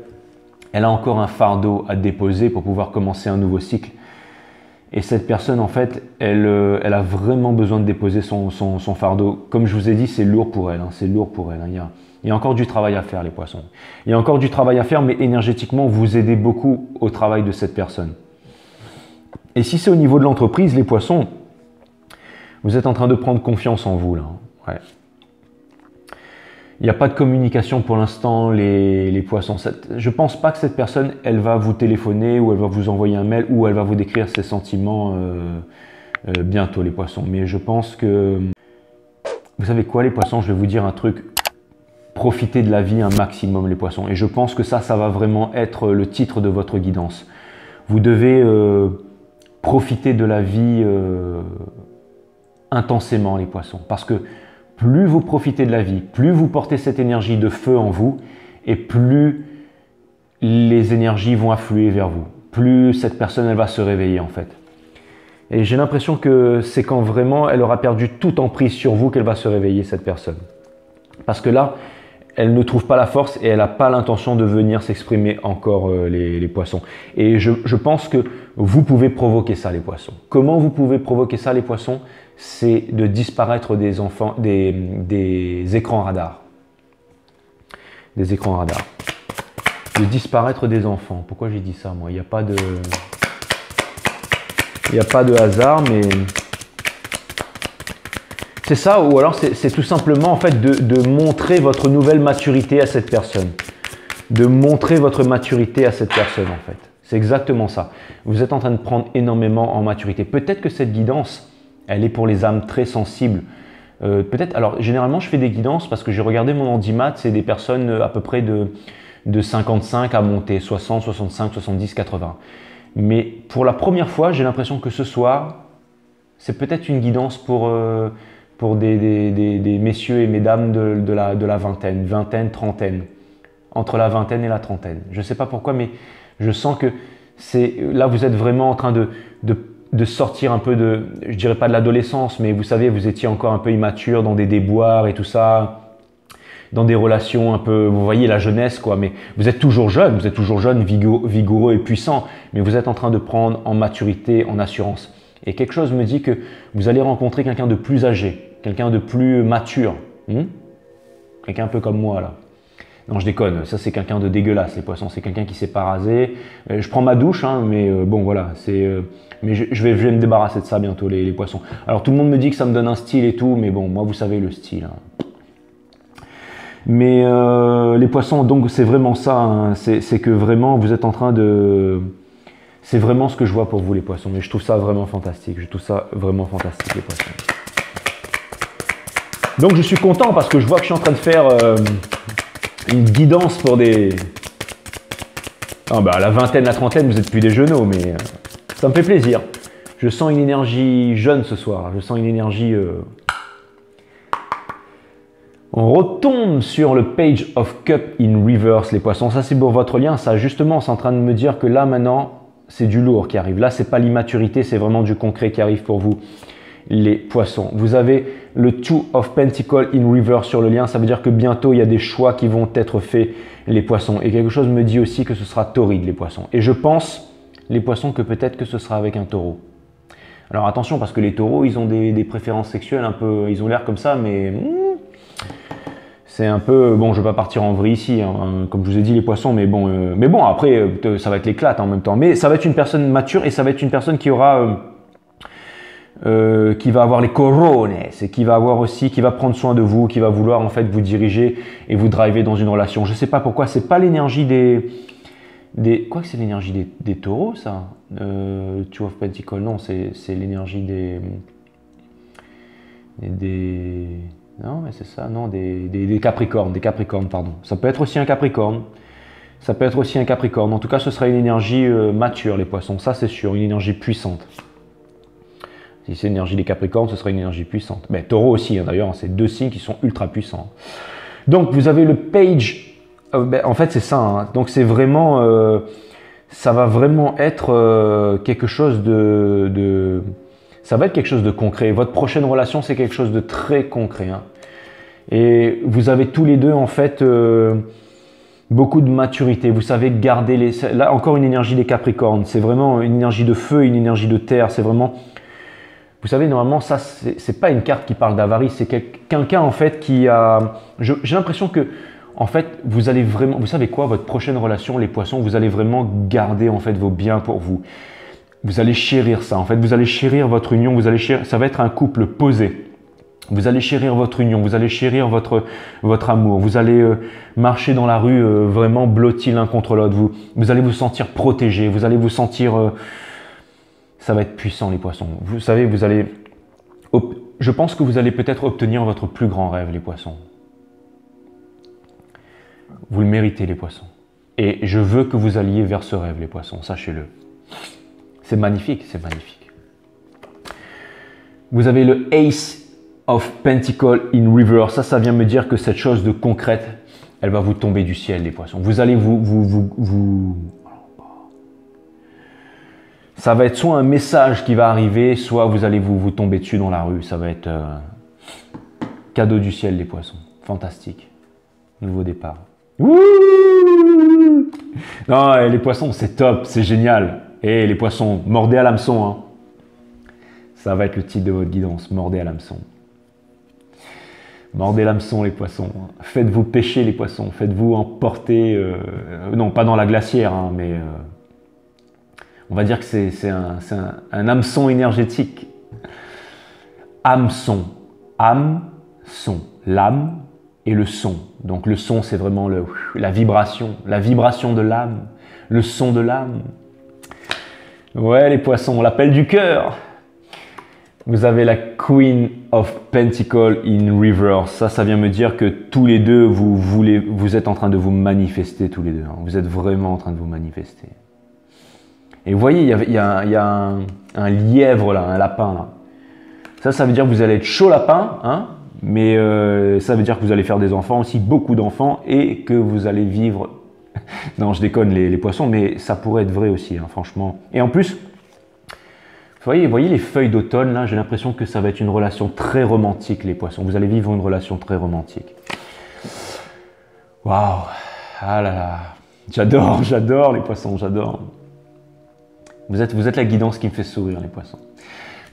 elle a encore un fardeau à déposer pour pouvoir commencer un nouveau cycle. Et cette personne, en fait, elle a vraiment besoin de déposer son fardeau. Comme je vous ai dit, c'est lourd pour elle. Hein, c'est lourd pour elle. Hein. Il y a encore du travail à faire, les poissons. Il y a encore du travail à faire, mais énergétiquement, vous aidez beaucoup au travail de cette personne. Et si c'est au niveau de l'entreprise, les poissons, vous êtes en train de prendre confiance en vous, là. Ouais. Il n'y a pas de communication pour l'instant, les poissons. Je ne pense pas que cette personne, elle va vous téléphoner ou elle va vous envoyer un mail ou elle va vous décrire ses sentiments bientôt, les poissons. Mais je pense que... Vous savez quoi, les poissons? Je vais vous dire un truc. Profitez de la vie un maximum, les poissons. Et je pense que ça va vraiment être le titre de votre guidance. Vous devez profiter de la vie intensément, les poissons. Parce que plus vous profitez de la vie, plus vous portez cette énergie de feu en vous, et plus les énergies vont affluer vers vous. Plus cette personne, elle va se réveiller en fait. Et j'ai l'impression que c'est quand vraiment elle aura perdu toute emprise sur vous qu'elle va se réveiller, cette personne. Parce que là, elle ne trouve pas la force et elle n'a pas l'intention de venir s'exprimer encore, les poissons. Et je pense que vous pouvez provoquer ça, les poissons. Comment vous pouvez provoquer ça, les poissons? C'est de disparaître des écrans radars. Des écrans radars. De disparaître des enfants. Pourquoi j'ai dit ça, moi? Il n'y a pas de hasard, mais... C'est ça, ou alors c'est tout simplement en fait de montrer votre nouvelle maturité à cette personne. De montrer votre maturité à cette personne en fait. C'est exactement ça. Vous êtes en train de prendre énormément en maturité. Peut-être que cette guidance, elle est pour les âmes très sensibles. Peut-être, alors généralement je fais des guidances parce que j'ai regardé mon handimat, c'est des personnes à peu près de 55 à monter, 60, 65, 70, 80. Mais pour la première fois, j'ai l'impression que ce soir, c'est peut-être une guidance pour des messieurs et mesdames de la vingtaine, trentaine, entre la vingtaine et la trentaine. Je ne sais pas pourquoi, mais je sens que là, vous êtes vraiment en train de sortir un peu de, je dirais pas de l'adolescence, mais vous savez, vous étiez encore un peu immature dans des déboires et tout ça, dans des relations un peu, vous voyez la jeunesse quoi, mais vous êtes toujours jeune, vigoureux et puissant, mais vous êtes en train de prendre en maturité, en assurance. Et quelque chose me dit que vous allez rencontrer quelqu'un de plus âgé, quelqu'un de plus mature, quelqu'un un peu comme moi là. Non, je déconne, ça c'est quelqu'un de dégueulasse les poissons, c'est quelqu'un qui s'est pas rasé. Je prends ma douche, hein, mais bon voilà, mais je vais me débarrasser de ça bientôt les poissons. Alors tout le monde me dit que ça me donne un style et tout, mais bon, moi vous savez le style. Hein. Mais les poissons, donc c'est vraiment ça, hein, c'est que vraiment vous êtes en train de... C'est vraiment ce que je vois pour vous les poissons, mais je trouve ça vraiment fantastique, je trouve ça vraiment fantastique les poissons. Donc je suis content parce que je vois que je suis en train de faire... une guidance pour des... Ah bah, à la vingtaine, la trentaine, vous êtes plus des genoux, mais ça me fait plaisir. Je sens une énergie jeune ce soir. Je sens une énergie... On retombe sur le Page of Cup in reverse, les poissons. Ça, c'est pour votre lien. Ça, justement, c'est en train de me dire que là, maintenant, c'est du lourd qui arrive. Là, c'est pas l'immaturité, c'est vraiment du concret qui arrive pour vous, les poissons. Vous avez le Two of Pentacles in reverse sur le lien. Ça veut dire que bientôt, il y a des choix qui vont être faits, les poissons. Et quelque chose me dit aussi que ce sera torride, les poissons. Et je pense, les poissons, que peut-être que ce sera avec un taureau. Alors attention, parce que les taureaux, ils ont des préférences sexuelles un peu... Ils ont l'air comme ça, mais... c'est un peu... Bon, je ne vais pas partir en vrille ici, hein, comme je vous ai dit, les poissons. Mais bon, après, ça va être l'éclate en même temps. Mais ça va être une personne mature et ça va être une personne qui aura... qui va avoir les corones, et qui va avoir aussi, qui va prendre soin de vous, qui va vouloir en fait vous diriger et vous driver dans une relation. Je sais pas pourquoi, c'est pas l'énergie quoi que c'est l'énergie des taureaux ça, Two of Pentacles, non, c'est l'énergie non mais c'est ça, non, des capricornes, pardon. Ça peut être aussi un capricorne. Ça peut être aussi un capricorne. En tout cas, ce sera une énergie mature, les poissons. Ça, c'est sûr, une énergie puissante. Si c'est l'énergie des Capricornes, ce sera une énergie puissante. Mais Taureau aussi, hein, d'ailleurs, c'est deux signes qui sont ultra puissants. Donc, vous avez le Page. En fait, c'est ça. Hein. Donc, c'est vraiment... ça va vraiment être quelque chose ça va être quelque chose de concret. Votre prochaine relation, c'est quelque chose de très concret. Hein. Et vous avez tous les deux, en fait... beaucoup de maturité, vous savez garder les... Là, encore une énergie des Capricornes. C'est vraiment une énergie de feu, une énergie de terre. C'est vraiment... Vous savez, normalement, ça, c'est pas une carte qui parle d'avarice, c'est quelqu'un, en fait, qui a... J'ai l'impression que, en fait, vous allez vraiment... Vous savez quoi, votre prochaine relation, les poissons, vous allez vraiment garder, en fait, vos biens pour vous. Vous allez chérir ça, en fait. Vous allez chérir votre union, ça va être un couple posé. Vous allez chérir votre union, vous allez chérir votre amour. Vous allez marcher dans la rue vraiment blottis l'un contre l'autre. Vous allez vous sentir protégé, vous allez vous sentir... ça va être puissant, les poissons. Vous savez, je pense que vous allez peut-être obtenir votre plus grand rêve, les poissons. Vous le méritez, les poissons. Et je veux que vous alliez vers ce rêve, les poissons, sachez-le. C'est magnifique, c'est magnifique. Vous avez le Ace of Pentacles in reverse. Ça vient me dire que cette chose de concrète, elle va vous tomber du ciel, les poissons. Vous allez ça va être soit un message qui va arriver, soit vous allez vous tomber dessus dans la rue. Ça va être cadeau du ciel, les poissons. Fantastique. Nouveau départ. Wouh! Non, les poissons, c'est top, c'est génial. Et les poissons, mordez à l'hameçon. Hein. Ça va être le titre de votre guidance, mordez à l'hameçon. Mordez l'hameçon, les poissons. Faites-vous pêcher, les poissons. Faites-vous emporter, non, pas dans la glacière, hein, mais... on va dire que c'est un hameçon énergétique. Hameçon. Hameçon. L'âme et le son. Donc le son, c'est vraiment la vibration de l'âme. Le son de l'âme. Ouais, les poissons, l'appel du cœur. Vous avez la Queen of Pentacles in reverse. Ça vient me dire que tous les deux, vous êtes en train de vous manifester tous les deux. Hein. Vous êtes vraiment en train de vous manifester. Et vous voyez, il y a un lièvre là, un lapin là. Ça veut dire que vous allez être chaud lapin, hein, mais ça veut dire que vous allez faire des enfants aussi, beaucoup d'enfants, et que vous allez vivre... non, je déconne les poissons, mais ça pourrait être vrai aussi, hein, franchement. Et en plus, vous Vous voyez les feuilles d'automne là, j'ai l'impression que ça va être une relation très romantique les poissons. Vous allez vivre une relation très romantique. Waouh, ah là là, j'adore les poissons, j'adore. Vous êtes la guidance qui me fait sourire les poissons.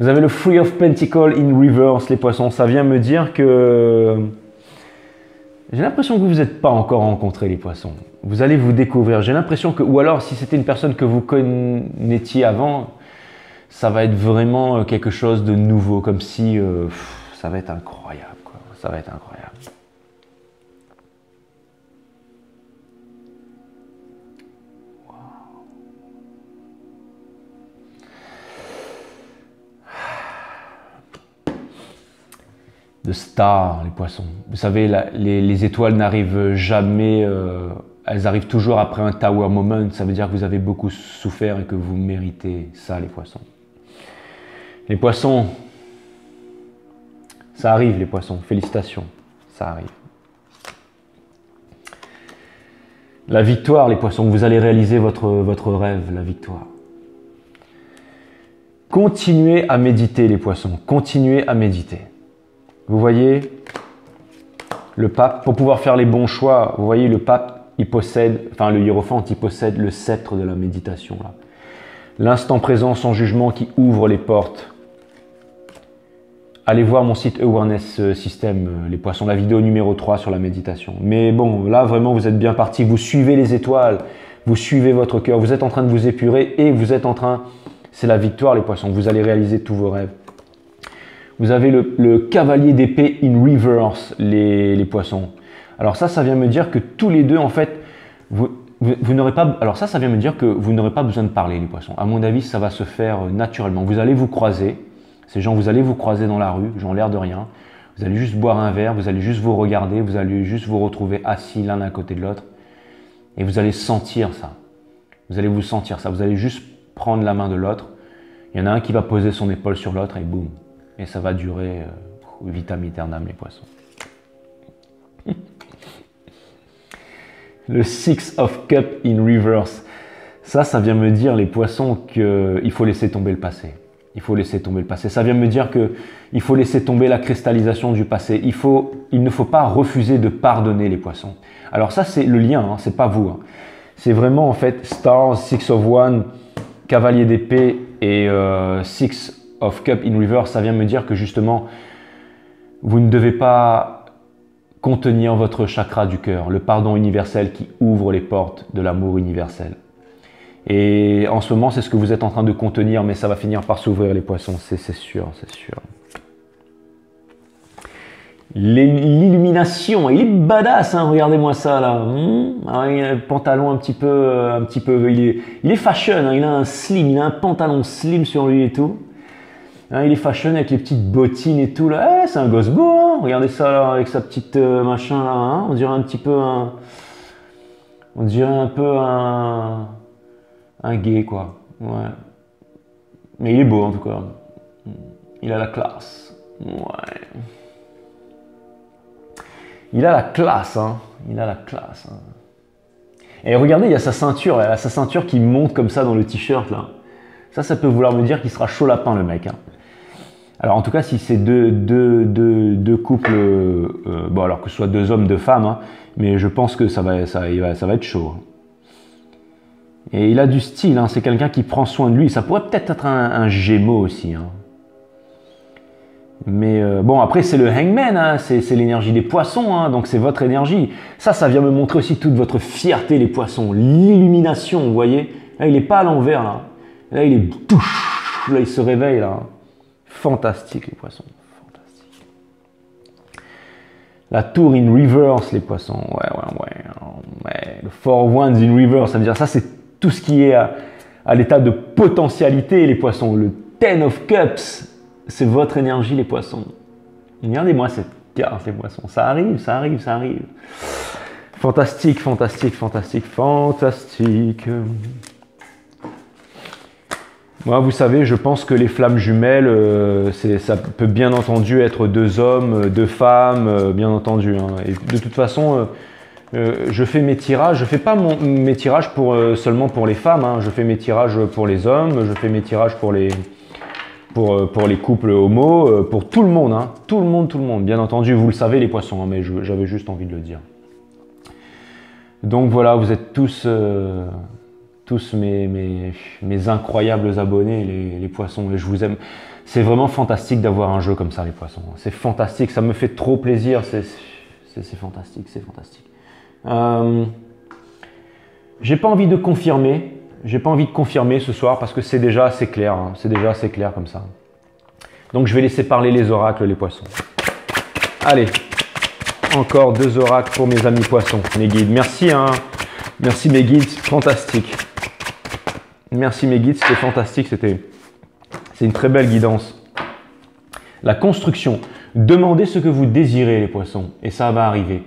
Vous avez le Three of Pentacles in reverse les poissons, ça vient me dire que j'ai l'impression que vous n'êtes pas encore rencontrés les poissons. Vous allez vous découvrir, j'ai l'impression que, ou alors si c'était une personne que vous connaissiez avant, ça va être vraiment quelque chose de nouveau, comme si ça va être incroyable, quoi. Ça va être incroyable. Wow. The Star, les poissons. Vous savez, les étoiles n'arrivent jamais, elles arrivent toujours après un Tower Moment. Ça veut dire que vous avez beaucoup souffert et que vous méritez ça, les poissons. Les poissons, ça arrive les poissons, félicitations, ça arrive. La victoire les poissons, vous allez réaliser votre rêve, la victoire. Continuez à méditer les poissons, continuez à méditer. Vous voyez, le pape, pour pouvoir faire les bons choix, vous voyez le pape, il possède, enfin le hiérophante, il possède le sceptre de la méditation. L'instant présent sans jugement qui ouvre les portes. Allez voir mon site Awareness System, les poissons, la vidéo numéro 3 sur la méditation. Mais bon, là vraiment vous êtes bien parti, vous suivez les étoiles, vous suivez votre cœur, vous êtes en train de vous épurer et vous êtes en train, c'est la victoire les poissons, vous allez réaliser tous vos rêves. Vous avez le cavalier d'épée in reverse, les poissons. Alors ça vient me dire que tous les deux en fait, vous n'aurez pas, alors ça vient me dire que vous n'aurez pas besoin de parler les poissons. À mon avis, ça va se faire naturellement. Vous allez vous croiser. Ces gens, vous allez vous croiser dans la rue, j'en l'air de rien. Vous allez juste boire un verre, vous allez juste vous regarder, vous allez juste vous retrouver assis l'un à côté de l'autre. Et vous allez sentir ça. Vous allez vous sentir ça. Vous allez juste prendre la main de l'autre. Il y en a un qui va poser son épaule sur l'autre et boum. Et ça va durer vitam aeternam les poissons. Le Six of Cups in reverse. Ça vient me dire les poissons qu'il faut laisser tomber le passé. Il faut laisser tomber le passé. Ça vient me dire qu'il faut laisser tomber la cristallisation du passé. Il ne faut pas refuser de pardonner les poissons. Alors ça, c'est le lien, hein, c'est pas vous. Hein. C'est vraiment en fait Stars, Six of One, Cavalier d'épée et Six of Cup in Reverse. Ça vient me dire que justement, vous ne devez pas contenir votre chakra du cœur, le pardon universel qui ouvre les portes de l'amour universel. Et en ce moment, c'est ce que vous êtes en train de contenir, mais ça va finir par s'ouvrir les poissons, c'est sûr, c'est sûr. L'illumination, il est badass, hein, regardez-moi ça là. Alors, il a un pantalon un petit peu, il est fashion, hein, il a un slim, il a un pantalon slim sur lui et tout. Hein, il est fashion avec les petites bottines et tout là. C'est un gosse beau, hein, regardez ça là, avec sa petite machin là. Hein, on dirait un petit peu un gay quoi, ouais. Mais il est beau en tout cas. Il a la classe, ouais. Il a la classe, hein. Il a la classe. Hein. Et regardez, il y a sa ceinture qui monte comme ça dans le t-shirt là. Ça peut vouloir me dire qu'il sera chaud lapin le mec. Hein. Alors en tout cas, si c'est deux couples, bon alors que ce soit deux hommes, deux femmes, hein, mais je pense que ça va être chaud. Et il a du style, hein, c'est quelqu'un qui prend soin de lui. Ça pourrait peut-être être un Gémeaux aussi. Hein. Mais bon, après c'est le hangman, hein, c'est l'énergie des poissons, hein, donc c'est votre énergie. Ça vient me montrer aussi toute votre fierté les poissons, l'illumination, vous voyez. Là, il n'est pas à l'envers, là. Là, il est... Là, il se réveille, là. Fantastique, les poissons. Fantastique. La tour in reverse, les poissons. Ouais. Le four wands in reverse, ça veut dire ça, c'est tout ce qui est à l'état de potentialité, les poissons. Le ten of cups, c'est votre énergie, les poissons. Regardez-moi cette carte, les poissons. Ça arrive. Fantastique. Moi, vous savez, je pense que les flammes jumelles, ça peut bien entendu être deux hommes, deux femmes, bien entendu. Hein. Et de toute façon, je fais mes tirages. Je fais pas mes tirages seulement pour les femmes. Hein. Je fais mes tirages pour les hommes. Je fais mes tirages pour les pour les couples homo, pour tout le monde, hein, tout le monde. Bien entendu, vous le savez les poissons, hein, mais j'avais juste envie de le dire. Donc voilà, vous êtes tous mes incroyables abonnés, les poissons, et je vous aime. C'est vraiment fantastique d'avoir un jeu comme ça, les poissons. C'est fantastique, ça me fait trop plaisir, c'est fantastique, c'est fantastique. J'ai pas envie de confirmer. J'ai pas envie de confirmer ce soir parce que c'est déjà assez clair. Hein, c'est déjà assez clair comme ça. Donc je vais laisser parler les oracles, les poissons. Allez, encore 2 oracles pour mes amis poissons, mes guides. Merci, hein. Merci mes guides, fantastique. Merci mes guides, c'était fantastique. C'est une très belle guidance. La construction. Demandez ce que vous désirez, les poissons, et ça va arriver.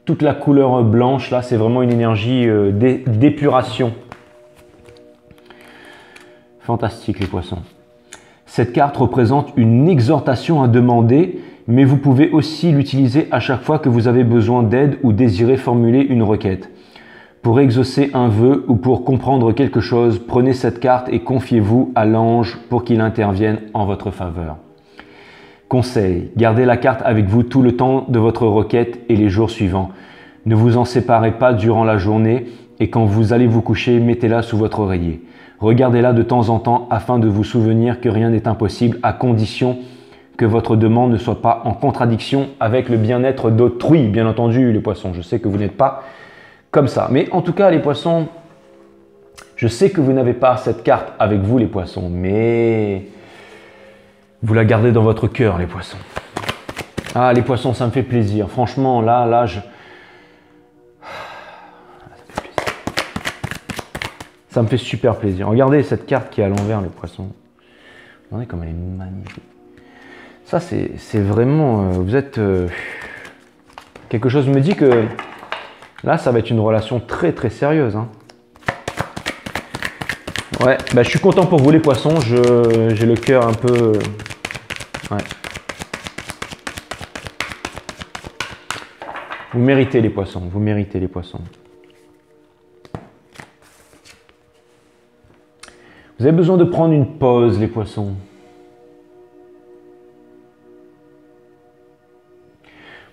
Toute la couleur blanche là, c'est vraiment une énergie d'épuration. Fantastique les poissons. Cette carte représente une exhortation à demander, mais vous pouvez aussi l'utiliser à chaque fois que vous avez besoin d'aide ou désirez formuler une requête. Pour exaucer un vœu ou pour comprendre quelque chose, prenez cette carte et confiez-vous à l'ange pour qu'il intervienne en votre faveur. Conseil, gardez la carte avec vous tout le temps de votre requête et les jours suivants. Ne vous en séparez pas durant la journée et quand vous allez vous coucher, mettez-la sous votre oreiller. Regardez-la de temps en temps afin de vous souvenir que rien n'est impossible à condition que votre demande ne soit pas en contradiction avec le bien-être d'autrui. Bien entendu, les poissons, je sais que vous n'êtes pas comme ça. Mais en tout cas, les poissons, je sais que vous n'avez pas cette carte avec vous, les poissons, mais vous la gardez dans votre cœur, les poissons. Ah, les poissons, ça me fait plaisir. Franchement, là, ça me fait super plaisir. Regardez cette carte qui est à l'envers, les poissons. Regardez comme elle est magnifique. Ça, c'est vraiment... vous êtes... quelque chose me dit que là, ça va être une relation très, très sérieuse. Hein. Ouais, bah, je suis content pour vous, les poissons. J'ai le cœur un peu... Ouais. Vous méritez les poissons. Vous méritez les poissons. Vous avez besoin de prendre une pause, les poissons.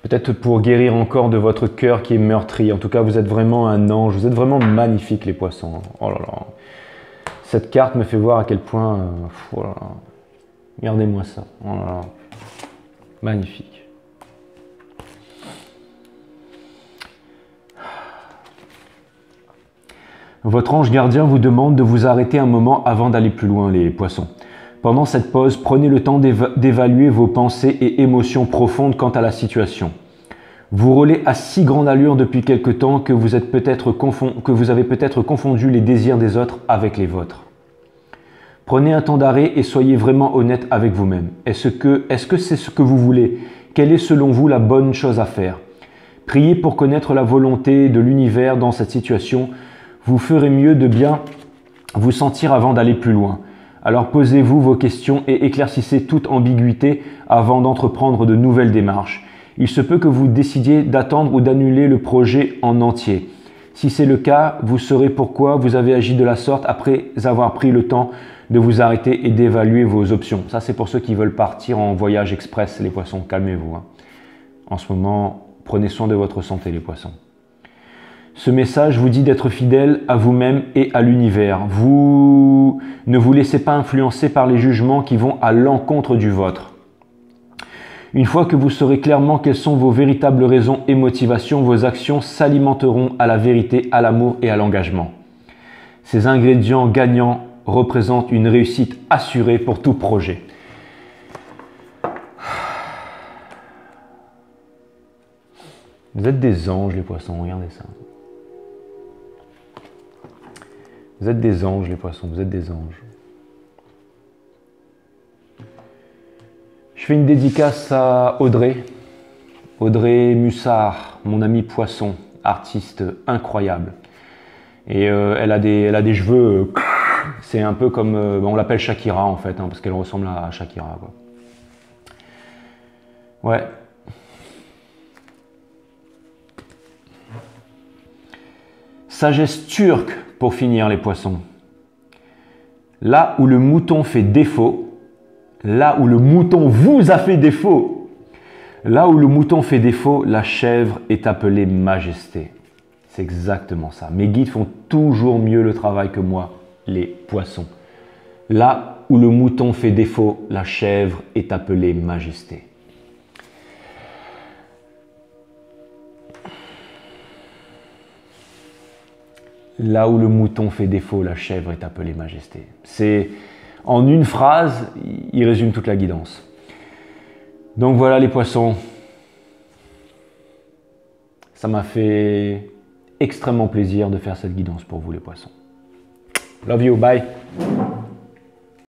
Peut-être pour guérir encore de votre cœur qui est meurtri. En tout cas, vous êtes vraiment un ange. Vous êtes vraiment magnifique, les poissons. Oh là là. Cette carte me fait voir à quel point... oh là là. Regardez-moi ça. Oh là là. Magnifique. Votre ange gardien vous demande de vous arrêter un moment avant d'aller plus loin, les poissons. Pendant cette pause, prenez le temps d'évaluer vos pensées et émotions profondes quant à la situation. Vous roulez à si grande allure depuis quelque temps que vous avez peut-être confondu les désirs des autres avec les vôtres. Prenez un temps d'arrêt et soyez vraiment honnête avec vous-même. Est-ce que c'est ce que vous voulez? Quelle est selon vous la bonne chose à faire? Priez pour connaître la volonté de l'univers dans cette situation. Vous ferez mieux de bien vous sentir avant d'aller plus loin. Alors posez-vous vos questions et éclaircissez toute ambiguïté avant d'entreprendre de nouvelles démarches. Il se peut que vous décidiez d'attendre ou d'annuler le projet en entier. Si c'est le cas, vous saurez pourquoi vous avez agi de la sorte après avoir pris le temps de vous arrêter et d'évaluer vos options. Ça, c'est pour ceux qui veulent partir en voyage express, les poissons. Calmez-vous. Hein. En ce moment, prenez soin de votre santé, les poissons. Ce message vous dit d'être fidèle à vous-même et à l'univers. Vous ne vous laissez pas influencer par les jugements qui vont à l'encontre du vôtre. Une fois que vous saurez clairement quelles sont vos véritables raisons et motivations, vos actions s'alimenteront à la vérité, à l'amour et à l'engagement. Ces ingrédients gagnants représentent une réussite assurée pour tout projet. Vous êtes des anges, les poissons, regardez ça. Vous êtes des anges, les poissons, vous êtes des anges. Je fais une dédicace à Audrey. Audrey Mussard, mon ami poisson, artiste incroyable. Et elle a des cheveux, c'est un peu comme, on l'appelle Shakira en fait, hein, parce qu'elle ressemble à Shakira. Quoi. Ouais. Sagesse turque pour finir les poissons. Là où le mouton fait défaut, Là où le mouton vous a fait défaut, là où le mouton fait défaut, la chèvre est appelée majesté. C'est exactement ça. Mes guides font toujours mieux le travail que moi, les poissons. Là où le mouton fait défaut, la chèvre est appelée majesté. Là où le mouton fait défaut, la chèvre est appelée majesté. C'est en une phrase, il résume toute la guidance. Donc voilà les poissons. Ça m'a fait extrêmement plaisir de faire cette guidance pour vous les poissons. Love you, bye.